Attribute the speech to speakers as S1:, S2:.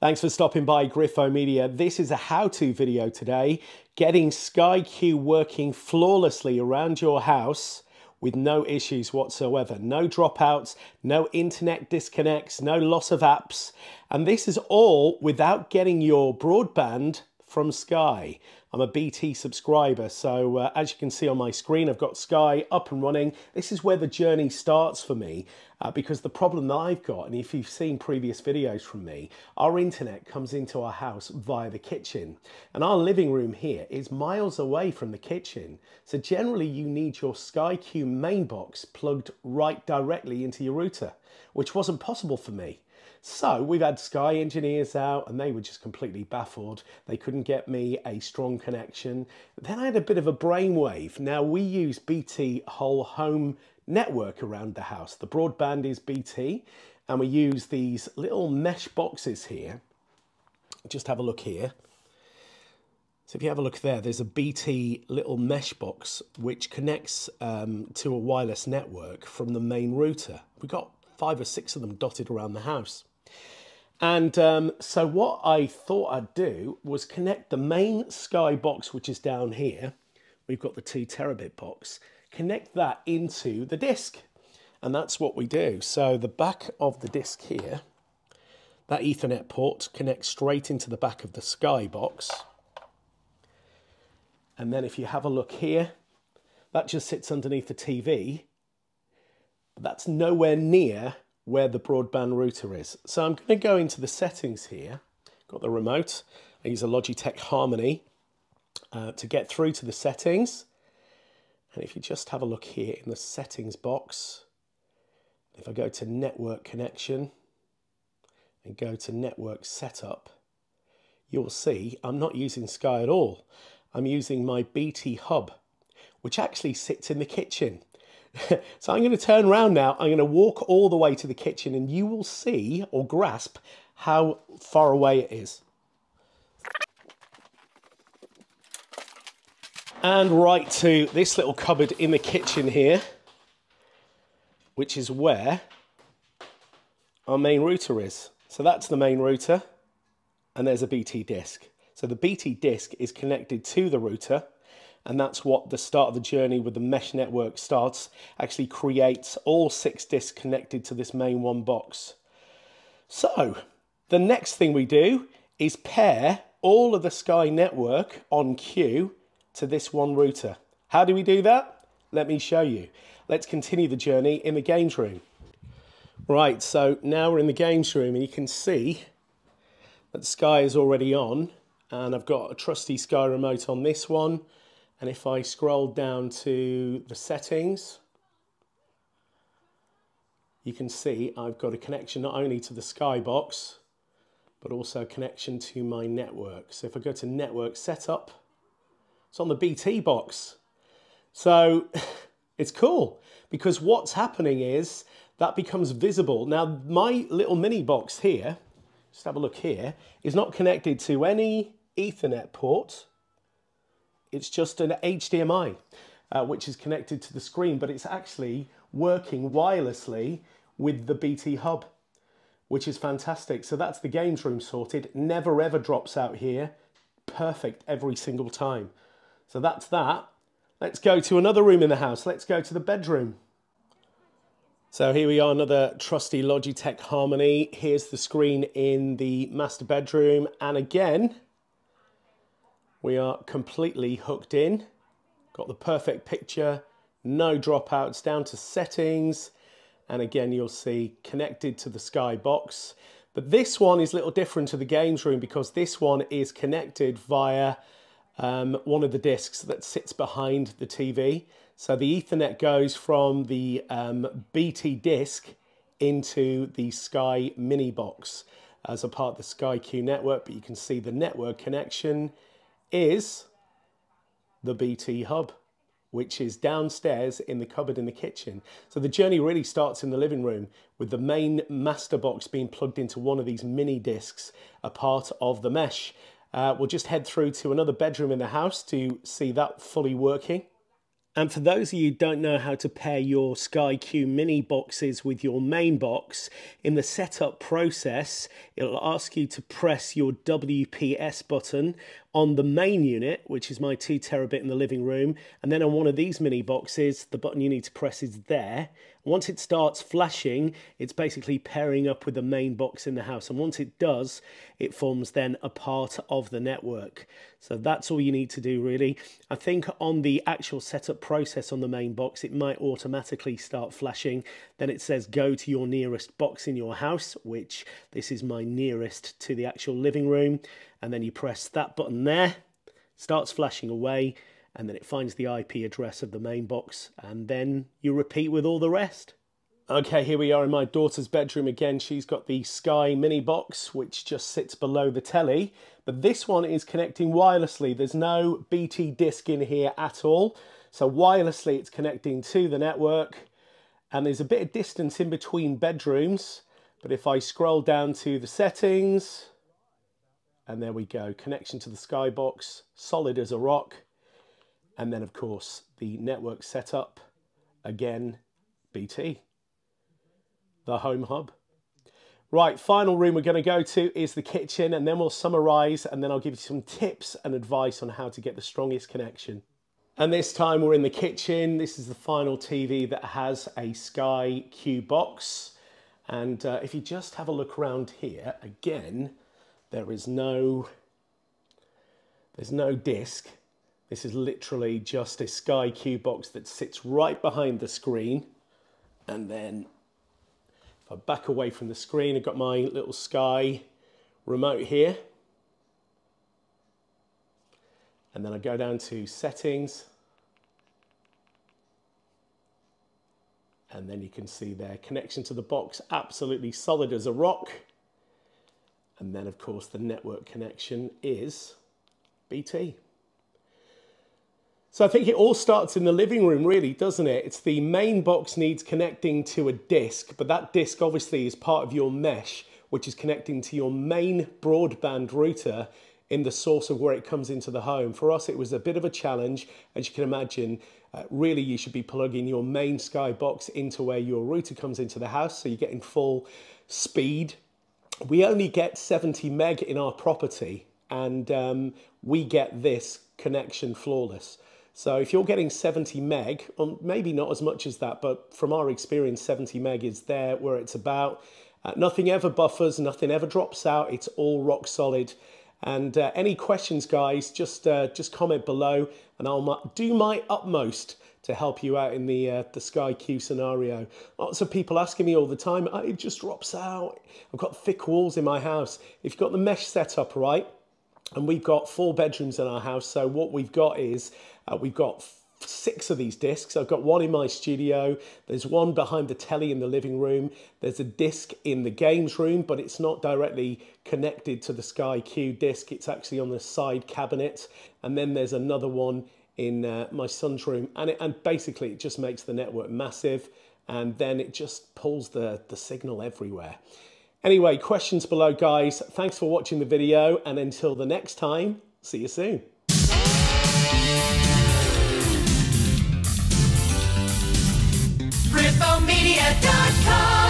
S1: Thanks for stopping by Griffo Media. This is a how-to video today, getting SkyQ working flawlessly around your house with no issues whatsoever. No dropouts, no internet disconnects, no loss of apps. And this is all without getting your broadband from Sky. I'm a BT subscriber, so as you can see on my screen, I've got Sky up and running. This is where the journey starts for me, because the problem that I've got, and if you've seen previous videos from me, our internet comes into our house via the kitchen. And our living room here is miles away from the kitchen. So generally you need your SkyQ main box plugged right directly into your router, which wasn't possible for me. So we've had Sky engineers out and they were just completely baffled. They couldn't get me a strong connection. Then I had a bit of a brainwave. Now we use BT WholeHome network around the house. The broadband is BT and we use these little mesh boxes here. Just have a look here. So if you have a look there, there's a BT little mesh box which connects to a wireless network from the main router. We've got 5 or 6 of them dotted around the house. And so what I thought I'd do was connect the main Sky box, which is down here. We've got the 2 terabit box, connect that into the disk. And that's what we do. So the back of the disk here, that Ethernet port connects straight into the back of the Sky box. And then if you have a look here, that just sits underneath the TV. But that's nowhere near where the broadband router is. So I'm going to go into the settings here. Got the remote. I use a Logitech Harmony to get through to the settings. And if you just have a look here in the settings box, if I go to network connection and go to network setup, you'll see I'm not using Sky at all. I'm using my BT hub, which actually sits in the kitchen. So I'm going to turn around now, I'm going to walk all the way to the kitchen and you will see or grasp how far away it is. And right to this little cupboard in the kitchen here, which is where our main router is. So that's the main router and there's a BT disk. So the BT disk is connected to the router. And that's what the start of the journey with the mesh network starts, actually creates all 6 disks connected to this main one box. So the next thing we do is pair all of the Sky network on queue to this one router. How do we do that? Let me show you. Let's continue the journey in the games room. Right, so now we're in the games room and you can see that Sky is already on and I've got a trusty Sky remote on this one. And if I scroll down to the settings, you can see I've got a connection not only to the Sky box, but also a connection to my network. So if I go to network setup, it's on the BT box. So it's cool because what's happening is that becomes visible. Now my little mini box here, just have a look here, is not connected to any Ethernet port. It's just an HDMI, which is connected to the screen, but it's actually working wirelessly with the BT hub, which is fantastic. So that's the games room sorted. Never ever drops out here. Perfect every single time. So that's that. Let's go to another room in the house. Let's go to the bedroom. So here we are, another trusty Logitech Harmony. Here's the screen in the master bedroom. And again, we are completely hooked in, got the perfect picture, no dropouts, down to settings, and again you'll see connected to the Sky box. But this one is a little different to the games room because this one is connected via one of the discs that sits behind the TV. So the Ethernet goes from the BT disk into the Sky mini box as a part of the SkyQ network, but you can see the network connection is the BT hub, which is downstairs in the cupboard in the kitchen. So the journey really starts in the living room with the main master box being plugged into one of these mini discs, a part of the mesh. We'll just head through to another bedroom in the house to see that fully working. And for those of you who don't know how to pair your Sky Q mini boxes with your main box, in the setup process, it'll ask you to press your WPS button on the main unit, which is my 2 terabit in the living room, and then on one of these mini boxes, the button you need to press is there. Once it starts flashing, it's basically pairing up with the main box in the house, and once it does, it forms then a part of the network. So that's all you need to do, really. I think on the actual setup process on the main box, it might automatically start flashing. Then it says go to your nearest box in your house, which this is my nearest to the actual living room, and then you press that button there, starts flashing away, and then it finds the IP address of the main box, and then you repeat with all the rest. Okay, here we are in my daughter's bedroom again. She's got the Sky mini box, which just sits below the telly, but this one is connecting wirelessly. There's no BT disk in here at all, so wirelessly it's connecting to the network, and there's a bit of distance in between bedrooms, but if I scroll down to the settings, and there we go, connection to the Sky box, solid as a rock. And then, of course, the network setup, again, BT, the home hub. Right, final room we're going to go to is the kitchen, and then we'll summarise, and then I'll give you some tips and advice on how to get the strongest connection. And this time we're in the kitchen. This is the final TV that has a Sky Q box. And if you just have a look around here, again, there's no disc. This is literally just a Sky Q box that sits right behind the screen. And then if I back away from the screen, I've got my little Sky remote here. And then I go down to settings. And then you can see there, connection to the box, absolutely solid as a rock. And then of course the network connection is BT. So I think it all starts in the living room, really, doesn't it? It's the main box needs connecting to a disk, but that disk obviously is part of your mesh, which is connecting to your main broadband router in the source of where it comes into the home. For us, it was a bit of a challenge. As you can imagine, really you should be plugging your main Sky box into where your router comes into the house, so you're getting full speed. We only get 70 meg in our property, and we get this connection flawless. So if you're getting 70 meg, or maybe not as much as that, but from our experience, 70 meg is there where it's about. Nothing ever buffers, nothing ever drops out. It's all rock solid. And any questions, guys, just comment below, and I'll do my utmost to help you out in the Sky Q scenario. Lots of people asking me all the time, it just drops out. I've got thick walls in my house. If you've got the mesh set up right, and we've got 4 bedrooms in our house, so what we've got is, we've got 6 of these discs. I've got one in my studio, there's one behind the telly in the living room, there's a disc in the games room, but it's not directly connected to the Sky Q disc, it's actually on the side cabinet, and then there's another one in my son's room, and basically it just makes the network massive, and then it just pulls the signal everywhere. Anyway, questions below, guys. Thanks for watching the video, and until the next time, see you soon.
S2: BritBoneMedia.com